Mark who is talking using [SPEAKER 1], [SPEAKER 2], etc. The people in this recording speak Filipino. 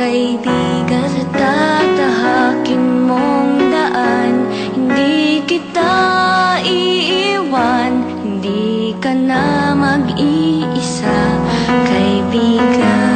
[SPEAKER 1] kaibigan. Sa tatahakin mong daan, hindi kita iiwan. Hindi ka na mag-iisa, kaibigan.